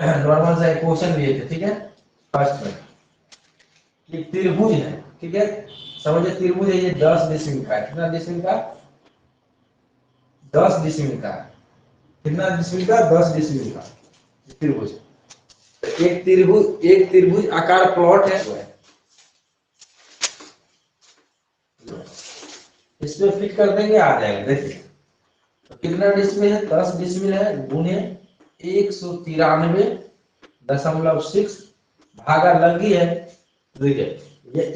Normal सा question दिए थे, ठीक है। फर्स्ट में ये त्रिभुज है, ठीक है। समझिए त्रिभुज है, ये 10 डिसिमिल का है। कितना डिसिमिल का? 10 डिसिमिल का है। कितना डिसिमिल का? 10 डिसिमिल का त्रिभुज। एक त्रिभुज आकार प्लॉट है, इसमें फिट कर देंगे, आ जाएगा। देखिए तो कितना डिसिमिल है? 10 डिसिमिल है, गुने 193.6 भागा लगी है। देखिए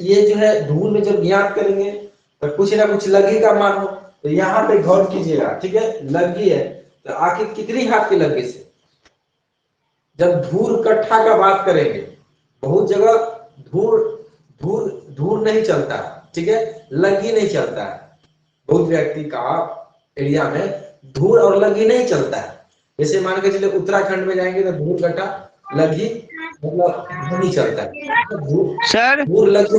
ये जो है धूल में जब ज्ञात करेंगे तो कुछ ना कुछ लगी का मान हो, तो यहाँ पे गौर कीजिएगा, ठीक है। लगी है तो आखिर कितनी हाथ की लगी से? जब धूल कट्ठा का बात करेंगे, बहुत जगह धूल धूल धूल नहीं चलता, ठीक है, लगी नहीं चलता है। बहुत व्यक्ति का एरिया में धूल और लगी नहीं चलता है। जैसे मान के चलिए उत्तराखंड में जाएंगे तो धूल कट्ठा लगी मतलब नहीं चलता है। सर धूल लगी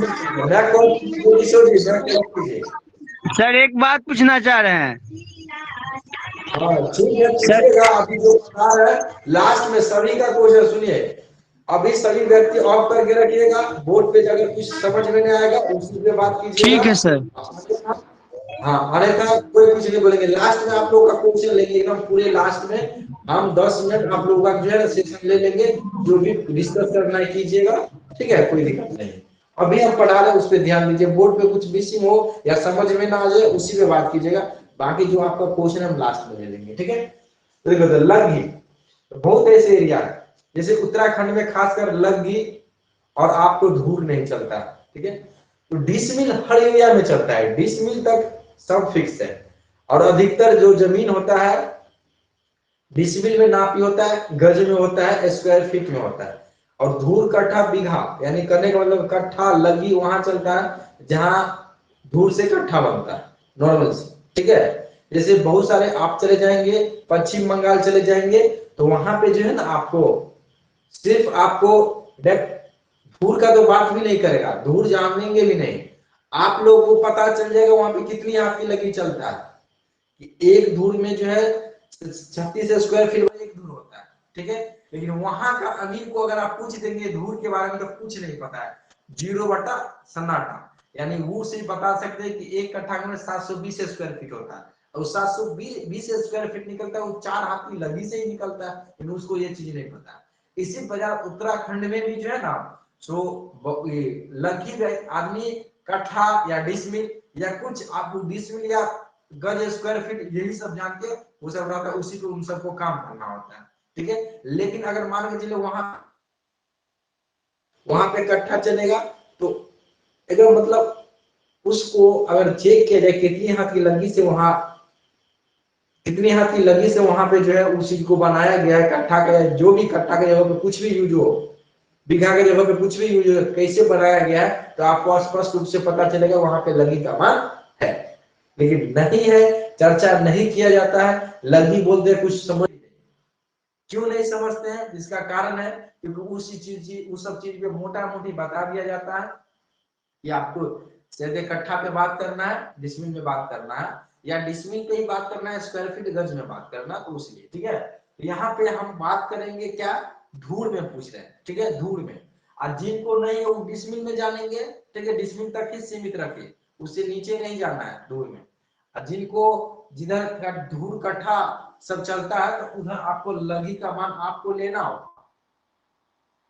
सर एक बात पूछना चाह रहे हैं। हाँ ठीक है, सर पूछिएगा। अभी जो बता रहे हैं लास्ट में सभी का क्वेश्चन सुनिए। अभी सभी व्यक्ति ऑफ करके रखिएगा, बोर्ड पे अगर कुछ समझ में नहीं आएगा उसी पे बात कीजिएगा। ठीक है सर। हाँ अन्यथा कोई कुछ नहीं बोलेंगे। लास्ट में आप लोगों का क्वेश्चन लेंगे, एकदम पूरे लास्ट में हम 10 मिनट आप लोगों का जो है सेशन ले लेंगे। जो भी डिस्कस करना है कीजिएगा, ठीक है, कोई दिक्कत नहीं। अभी हम पढ़ा रहे हैं उस पर ध्यान दीजिए। बोर्ड पे कुछ मिसिंग हो या समझ में ना आ जाए उसी पे बात कीजिएगा। बाकी जो आपका क्वेश्चन हम लास्ट में ले लेंगे, ठीक है। तो देखो तो लगी बहुत ऐसे एरिया है, जैसे उत्तराखंड में खासकर लगी और आपको धूल नहीं चलता, ठीक है। तो डिसमिल हर एरिया में चलता है, डिसमिल तक सब फिक्स है। और अधिकतर जो जमीन होता है डिसमिल में नापी होता है, गज में होता है, स्क्वायर फीट में होता है। और धूल कट्ठा बीघा, यानी करने का मतलब कट्ठा लगी वहां चलता है जहां धूल से कट्ठा बनता है, नॉर्मल से, ठीक है। जैसे बहुत सारे आप चले जाएंगे पश्चिम बंगाल चले जाएंगे तो वहां पे जो है ना आपको सिर्फ आपको धूल का तो बात भी नहीं करेगा, धूल जानेंगे भी नहीं। आप लोगों को पता चल जाएगा वहां पे कितनी आपकी लगी चलता है कि एक धूल में जो है 36 स्क्वायर फीट में एक धूल होता है, ठीक है। लेकिन वहां का अमीर को अगर आप पूछ देंगे धूल के बारे में तो कुछ नहीं पता है, 0 बटा सन्नाटा। यानी वो से बता सकते हैं कि एक कट्ठा में 720 स्क्वायर फीट होता है और 720 स्क्वायर फीट निकलता है वो 4 हाथ की लगी से ही निकलता है, लेकिन उसको ये चीज नहीं पता। इसी प्रकार उत्तराखंड में भी जो है ना जो लगी आदमी कट्ठा या डिसमिल या कुछ आप डिसमिल या गज स्क्वायर फीट यही सब जान के वो सब रहता है, उसी को उन सबको काम करना होता है, ठीक है। लेकिन अगर मान के चले वहां पे कट्ठा चलेगा तो एकदम मतलब उसको अगर चेक किया जाए कितनी हाथ की लगी से वहां कितनी हाथ की लगी से वहां पे जो है उस चीज को बनाया गया है कट्ठा का, जो भी कट्ठा की जगह पे कुछ भी यूज हो, बीघा की जगह पे कुछ भी यूज हो, कैसे बनाया गया है तो आपको स्पष्ट रूप से पता चलेगा वहां पे लगी का मान है। लेकिन नहीं है, चर्चा नहीं किया जाता है, लगी बोलते कुछ समझ क्यों नहीं समझते हैं? इसका कारण है क्योंकि उस सब चीज पे मोटा मोटी बता दिया जाता है कि आपको सीधे कट्ठा पे बात करना है, डिसमिल में बात करना है, या डिसमिल पे ही बात करना है, स्क्वायर फीट गज में बात करना, तो उसलिए, ठीक है। तो यहाँ पे हम बात करेंगे क्या, धूल में पूछ रहे हैं, ठीक है, धूल में। और जिनको नहीं है वो डिसमिल में जानेंगे, ठीक है, डिसमिल तक ही सीमित रखिए, उससे नीचे नहीं जाना है धूल में। और जिनको जिधर का धूल कट्ठा सब चलता है तो उधर आपको लगी का मान आपको लेना होगा।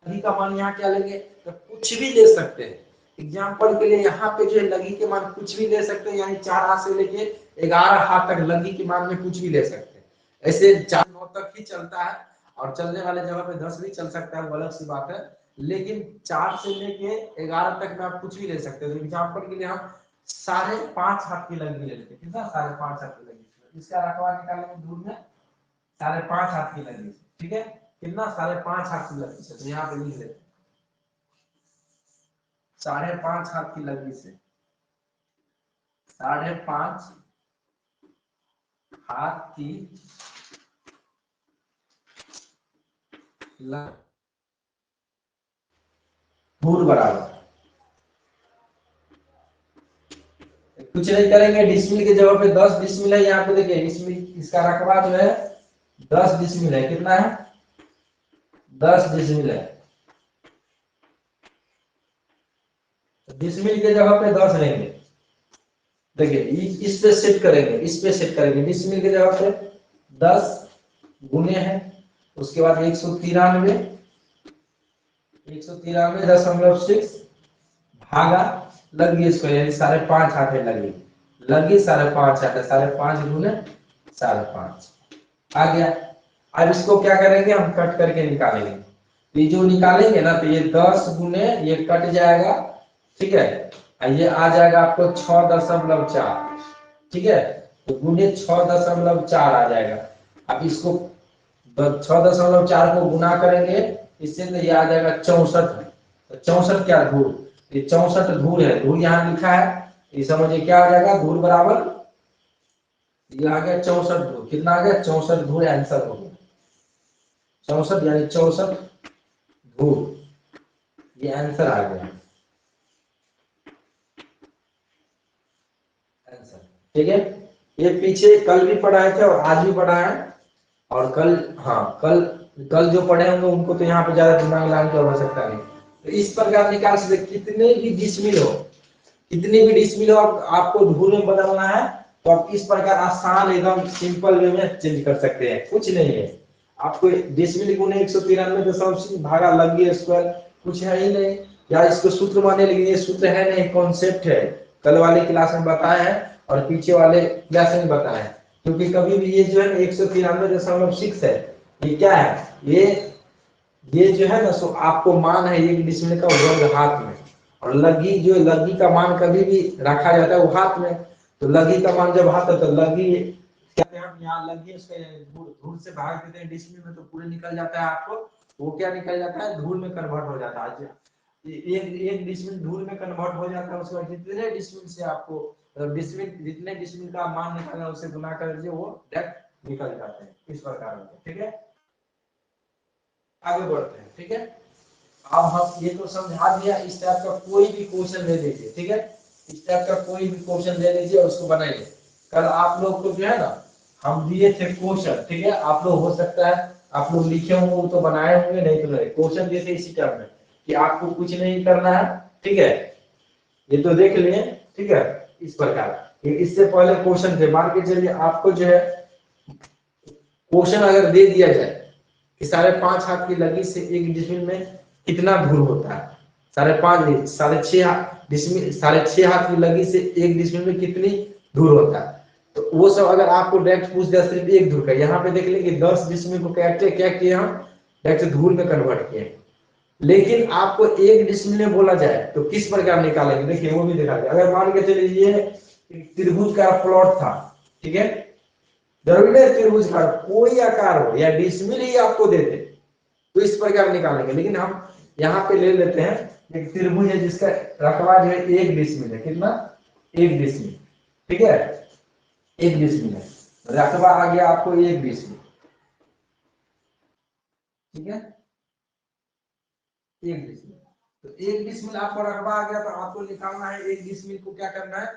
लगी का मान यहाँ क्या लेंगे तो कुछ भी ले सकते हैं। एग्जाम्पल के लिए यहाँ पे जो है लगी के मान कुछ भी ले सकते हैं, यानी 4 हाथ से लेके 11 हाथ तक लगी के मान में कुछ भी ले सकते हैं। ऐसे 4-9 तक ही चलता है और चलने वाले जगह पे 10 भी चल सकता है, वो अलग सी बात है। लेकिन 4 से लेके 11 तक में आप कुछ भी ले सकते हैं। तो एग्जाम्पल के लिए हम 5.5 हाथ की लगी ले लेते हैं, कितना 5.5 हाथ की लगी, इसका रकबा निकालेंगे दूर में 5.5 हाथ की लगी, ठीक है, कितना 5.5 हाथ की लगी से, तो यहाँ पे लिख लेते 5.5 हाथ की लगी से 5.5 हाथ की धूल बराबर कुछ नहीं करेंगे। डिसमिल की जगह पे 10 डिसमिल है, यहाँ पे देखिए डिसमिल इसका रकबा जो है 10 डिसमिल है, कितना है 10 डिसमिल है, डिसमिल के जगह पे 10 लेंगे। देखिए इस पे सेट करेंगे, इस पे सेट करेंगे, डिसमिल की जगह पे 10 गुने है, उसके बाद 193.6 भागा लगी इसको, यानी 5.5 हाथे लगी, लगी 5.5 हाथे, 5.5 गुने 5.5 आ गया। अब इसको क्या करेंगे, हम कट करके निकालेंगे। तो ये जो निकालेंगे ना, तो ये 10 गुने ये कट जाएगा, ठीक है, ये आ जाएगा आपको 6.4, ठीक है, तो गुने 6.4 आ जाएगा। अब इसको 6.4 को गुना करेंगे इससे, तो ये आ जाएगा 64। तो 64 क्या धूल, ये 64 धूल है, धूल यहाँ लिखा है, ये समझिए क्या आ जाएगा, धूल बराबर ये आ गया 64 धूल, कितना आ गया 64 धूल, आंसर हो गया 64, यानी 64 धूल, ये आंसर आ गया आंसर, ठीक है। ये पीछे कल भी पढ़ाए थे और आज भी पढ़ा है, और कल, हाँ कल कल जो पढ़े होंगे उनको तो यहाँ पे ज्यादा दिमाग लगाने की आवश्यकता नहीं। तो इस प्रकार निकाल सकते, कितने भी डिसमिल हो, कितनी भी डिसमिल हो, आपको धूल में बदलना है तो आप इस प्रकार आसान एकदम सिंपल वे में चेंज कर सकते हैं, कुछ नहीं है। आपको डिसमिल गुने 193 भागा लगी स्क्वायर, कुछ है ही नहीं, या इसको सूत्र माने, लेकिन ये सूत्र है नहीं, कॉन्सेप्ट है, कल वाले क्लास में बताया है और पीछे वाले क्लास में बताया है। क्योंकि कभी भी ये जो है 193.6 है, ये क्या है, ये जो है ना, सो आपको मान है एक डिसमिल का वर्ग हाथ में, और लगी जो लगी का मान कभी भी रखा जाता है वो हाथ में, तो लगी का मान जब हाथ है तो लगी क्या है, हम यहाँ लगी उसके धूल से भाग देते हैं डिसमिल में, तो पूरे निकल जाता है, आपको वो क्या निकल जाता है, धूल में कन्वर्ट हो जाता है। एक डिसमिल धूल में कन्वर्ट हो जाता है, उसके बाद जितने डिसमिल से आपको डिसमिल, जितने डिसमिल का मान निकालना उसे गुना कर दीजिए, वो डायरेक्ट निकल जाते हैं, इस प्रकार से, ठीक है। आगे बढ़ते हैं, ठीक है। अब हम ये तो समझा दिया, इस टाइप का कोई भी क्वेश्चन ले लीजिए, ठीक है, इस टाइप का कोई भी क्वेश्चन ले लीजिए और उसको बनाइए। कल आप लोग को जो है ना हम दिए थे क्वेश्चन, ठीक है, आप लोग हो सकता है आप लोग लिखे होंगे तो बनाए होंगे, नहीं तो नहीं, क्वेश्चन दिए थे इसी टाइप में कि आपको कुछ नहीं करना है, ठीक है, ये तो देख लिए, ठीक है। इस प्रकार इससे पहले क्वेश्चन थे, मान के चलिए आपको जो है क्वेश्चन अगर दे दिया जाए कि 5.5 हाथ की लगी से एक डिसमिल में कितना धूल होता है, 5.5 6.5 डिसमिल, 6.5 हाथ की लगी से एक डिसमिल में कितनी धूल होता है, तो वो सब अगर आपको डायरेक्ट पूछ दिया सिर्फ एक धूल का, यहाँ पे देख लेंगे 10 डिसमिल को क्या किए हम डायरेक्ट धूल में कन्वर्ट किए। लेकिन आपको एक डिसमिल में बोला जाए तो किस प्रकार निकालेंगे, देखिए वो भी दिखा दिया। अगर मान के चलिए ये त्रिभुज का प्लॉट था, ठीक है, जरूरी नहीं त्रिभुज का कोई आकार हो या डिसमिल ही आपको दे दे तो इस प्रकार निकालेंगे, लेकिन हम यहाँ पे ले लेते हैं एक त्रिभुज है जिसका रकबा जो है 1 डिसमिल है, कितना 1 डिसमिल, ठीक है, 1 डिसमिल है, रकबा आ गया आपको 1 डिसमिल, ठीक है, 1 डिसमिल। तो 1 डिसमिल आपको रकबा आ गया, तो आपको निकालना है 1 डिसमिल को, क्या करना है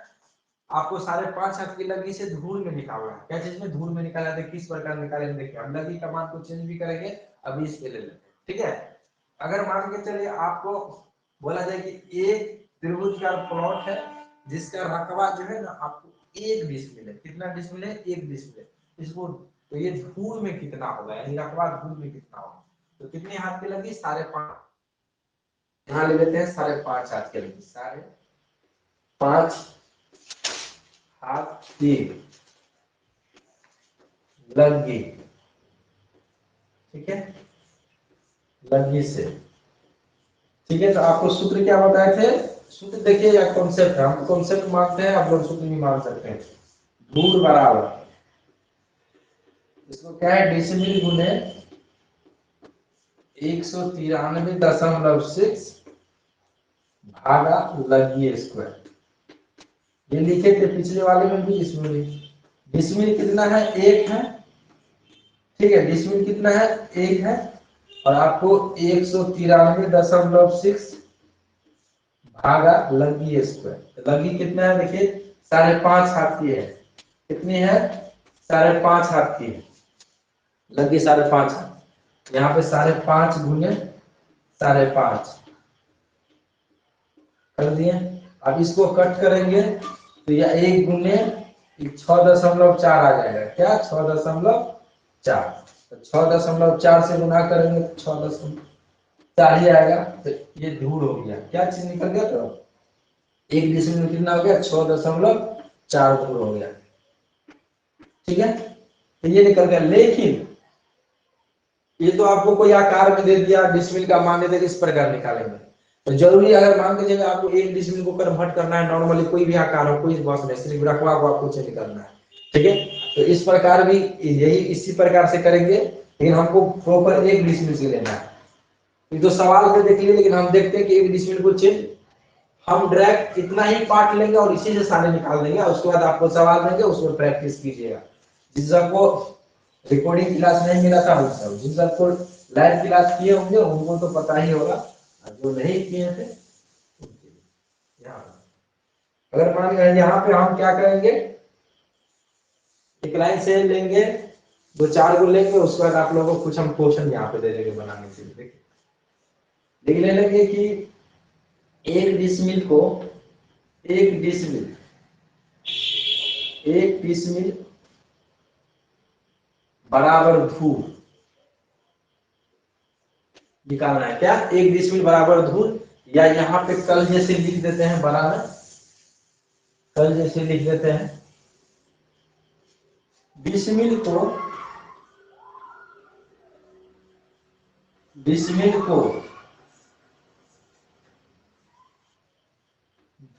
आपको 5.5 हाथ की लगी से धूल में निकालना है। क्या चीज में धूल में निकाला है, किस प्रकार निकालेंगे, देखिए हम लगी का मान को चेंज भी करेंगे, अभी इस पे ले लेते हैं, ठीक है। अगर मान के चलिए आपको बोला जाए कि एक त्रिभुज का प्लॉट है जिसका रकबा जो है ना आपको 1 डिसमिल है, कितना डिसमिल है 1 डिसमिल है, इसको तो ये धूल में कितना होगा, यानी रकबा धूल में कितना होगा, तो कितने हाथ की लगी 5.5, यहाँ ले लेते हैं 5.5 हाथ की लगी, 5.5 हाथ की लगी, ठीक है, लगी से, ठीक है। तो आपको सूत्र क्या बताए थे, सूत्र देखिए या कॉन्सेप्ट है, हम कॉन्सेप्ट मानते हैं, आप लोग सूत्र भी मान सकते हैं। धूल बराबर, इसको क्या है डिसमिल गुने 193.6 भागा लगी स्क्वायर, ये लिखे थे पिछले वाले में भी, इसमें भी डिसमिल कितना है 1 है, ठीक है, डिसमिल कितना है 1 है, और आपको 193.6 भागा लगी स्क्वायर, लगी कितना है देखिए 5.5 हाथ की है, कितनी है 5.5 हाथ की है लगी, 5.5 हाथ, यहाँ पे 5.5 गुने 5.5 कर दिए। अब इसको कट करेंगे तो यह 1 गुने 6.4 आ जाएगा। क्या 6.4, तो 6.4 से गुना करेंगे तो 6.4 ही आएगा। तो ये धूल हो गया, क्या चीज निकल गया, तो 1 डिसमिल में कितना हो गया, 6.4 धूल हो गया। ठीक है, तो ये निकल गया। लेकिन ये तो आपको कोई आकार में दे दिया, डिसमिल का मान दे दिया, इस प्रकार निकालेंगे। तो जरूरी अगर मान के चलिए आपको 1 डिसमिल को कन्वर्ट करना है, नॉर्मली कोई भी आकार हो, कोई बॉक्स में सिर्फ रखवा को आपको चेंज करना है। ठीक है, तो इस प्रकार भी यही इसी प्रकार से करेंगे, लेकिन हमको प्रॉपर 1 डिसमिल से लेना है। ये तो सवाल में देख लिए, लेकिन हम देखते हैं कि 1 डिसमिल को चेंज हम डायरेक्ट इतना ही पार्ट लेंगे और इसी से सारे निकाल देंगे। उसके बाद आपको सवाल देंगे, उसमें प्रैक्टिस कीजिएगा। जिस सबको रिकॉर्डिंग क्लास नहीं मिला था उन सब, जिन सबको लाइव क्लास किए होंगे उनको तो पता ही होगा, और जो नहीं किए थे उनके लिए यहाँ अगर मान लीजिए यहाँ पे हम क्या करेंगे, एक लाइन से लेंगे, 2-4 को लेंगे, उसके बाद आप लोगों को कुछ हम क्वेश्चन यहाँ पे दे देंगे बनाने के लिए। लिख ले लेंगे कि 1 डिसमिल को 1 डिसमिल बराबर धूल निकालना है। क्या 1 डिसमिल बराबर धूल, या यहाँ पे कल जैसे लिख देते हैं, बराबर कल जैसे लिख देते हैं, डिसमिल को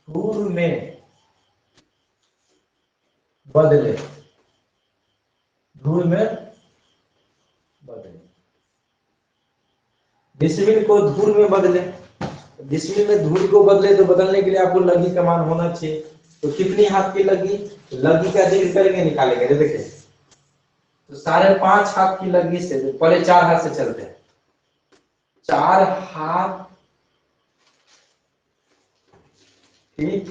धूल में बदले, डिसमिल को धूल में बदले। डिसमिल में धूल को बदले तो बदलने के लिए आपको लगी का मान होना चाहिए। तो कितनी हाथ की लगी, लगी का जिक्र करेंगे, निकालेंगे। देखिए, तो 5.5 हाथ की लगी से, तो पहले 4 हाथ से चलते हैं। 4 हाथ, ठीक,